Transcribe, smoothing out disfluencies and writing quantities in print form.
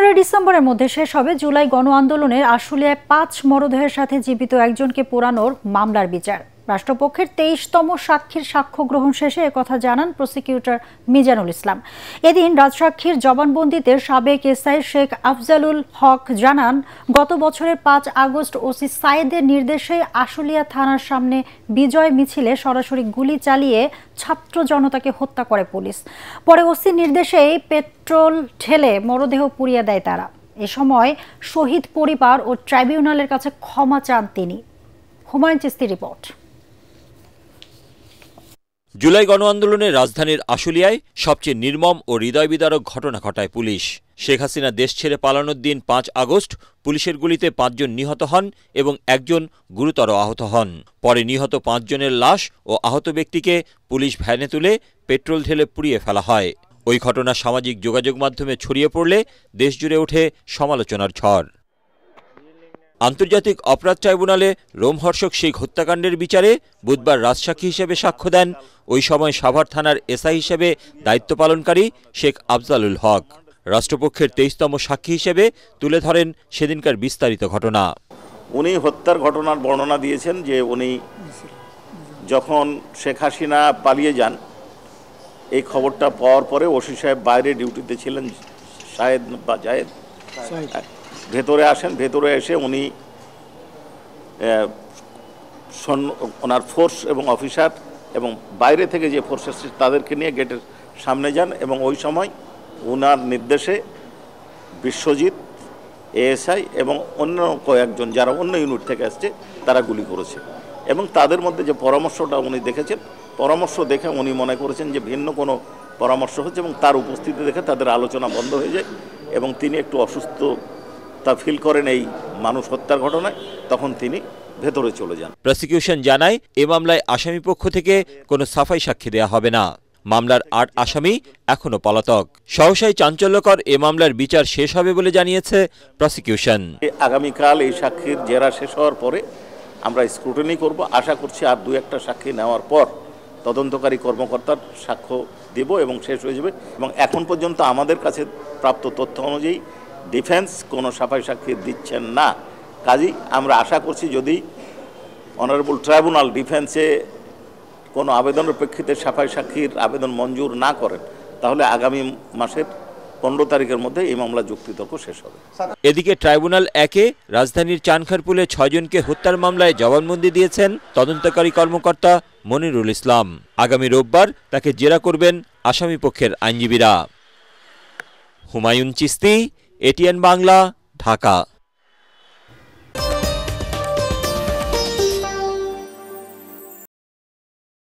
15 ডিসেম্বরের মধ্যে শেষ হবে জুলাই গণ আন্দোলনের আশুলিয়ায় 5 মরদেহের সাথে জীবিত একজনকে পোড়ানোর মামলার বিচার। রাষ্ট্রপক্ষের 23তম সাক্ষীর সাক্ষ্য গ্রহণ শেষে একথা জানান প্রসিকিউটর মিজানুল ইসলাম। এদিন রাজসাক্ষীর জবানবন্দিতে সাবেক এসআই শেখ আফজালুল হক জানান, গত বছরের 5 আগস্ট ওসি সাইদের নির্দেশে আশুলিয়া থানার সামনে বিজয় মিছিলে সরাসরি গুলি চালিয়ে ছাত্র জনতাকে হত্যা করে পুলিশ। পরে ওসির নির্দেশেই পেট্রোল ঢেলে মরদেহ পুড়িয়ে দেয় তারা। এ সময় শহীদ পরিবার ও ট্রাইব্যুনালের কাছে ক্ষমা চান তিনি। হুমায়ুন চিস্তি রিপোর্ট। জুলাই গণ আন্দোলনে রাজধানীর আশুলিয়ায় সবচেয়ে নির্মম ও হৃদয় বিদারক ঘটনা ঘটায় পুলিশ। শেখ হাসিনা দেশ ছেড়ে পালানোর দিন 5 আগস্ট পুলিশের গুলিতে 5 জন নিহত হন এবং একজন গুরুতর আহত হন। পরে নিহত 5 জনের লাশ ও আহত ব্যক্তিকে পুলিশ ভ্যানে তুলে পেট্রোল ঢেলে পুড়িয়ে ফেলা হয়। ওই ঘটনা সামাজিক যোগাযোগ মাধ্যমে ছড়িয়ে পড়লে দেশজুড়ে ওঠে সমালোচনার ঝড়। আন্তর্জাতিক অপরাধ ট্রাইব্যুনালে রোমহর্ষক সেই হত্যাকাণ্ডের বিচারে বুধবার রাজসাক্ষী হিসেবে সাক্ষ্য দেন ওই সময় সাভার থানার এসআই হিসেবে দায়িত্ব পালনকারী শেখ আফজালুল হক। রাষ্ট্রপক্ষের 23তম সাক্ষী হিসেবে তুলে ধরেন সেদিনকার বিস্তারিত ঘটনা। উনি হত্যার ঘটনার বর্ণনা দিয়েছেন যে উনি যখন শেখ হাসিনা পালিয়ে যান, এই খবরটা পাওয়ার পরে ওসি সাহেব বাইরে ডিউটিতে ছিলেন, শাহেদ বা জাহেদ, ভেতরে আসেন। ভেতরে এসে উনি ওনার ফোর্স এবং অফিসার এবং বাইরে থেকে যে ফোর্স এসছে তাদেরকে নিয়ে গেটের সামনে যান এবং ওই সময় ওনার নির্দেশে বিশ্বজিৎ, এএসআই এবং অন্য কয়েকজন যারা অন্য ইউনিট থেকে আসছে তারা গুলি করেছে। এবং তাদের মধ্যে যে পরামর্শটা উনি দেখেছেন, পরামর্শ দেখে উনি মনে করেছেন যে ভিন্ন কোনো পরামর্শ হচ্ছে এবং তার উপস্থিতি দেখে তাদের আলোচনা বন্ধ হয়ে যায় এবং তিনি একটু অসুস্থতা ফিল করেন এই মানুষ হত্যার ঘটনায়। তখন তিনি ভেতরে চলে যান। প্রসিকিউশন জানায়, এ মামলায় আসামি পক্ষ থেকে কোনো সাফাই সাক্ষী দেয়া হবে না। মামলার 8 আসামি এখনো পলাতক। সহসাই চাঞ্চল্যকর এ মামলার বিচার শেষ হবে বলে জানিয়েছে প্রসিকিউশন। আগামীকাল এই সাক্ষীর জেরা শেষ হওয়ার পরে আমরা স্ক্রুটিনি করব। আশা করছি আর 2-1টা সাক্ষী নেওয়ার পর তদন্তকারী কর্মকর্তার সাক্ষ্য দেব এবং শেষ হয়ে যাবে। এবং এখন পর্যন্ত আমাদের কাছে প্রাপ্ত তথ্য অনুযায়ী ডিফেন্স কোনো সাফাই সাক্ষী দিচ্ছেন না। কাজেই আমরা আশা করছি যদি অনারেবল ট্রাইব্যুনাল ডিফেন্সে কোনো আবেদনের প্রেক্ষিতে সাফাই সাক্ষীর আবেদন মঞ্জুর না করেন, তাহলে আগামী মাসের 15 তারিখের মধ্যে এই মামলা যুক্তিতর্ক শেষ হবে। এদিকে ট্রাইব্যুনাল 1-এ রাজধানীর চানখারপুলে 6 জনকে হত্যার মামলায় জবানবন্দি দিয়েছেন তদন্তকারী কর্মকর্তা মনিরুল ইসলাম। আগামী রোববার তাকে জেরা করবেন আসামি পক্ষের আইনজীবীরা। হুমায়ুন চিস্তি, এটিএন বাংলা, ঢাকা।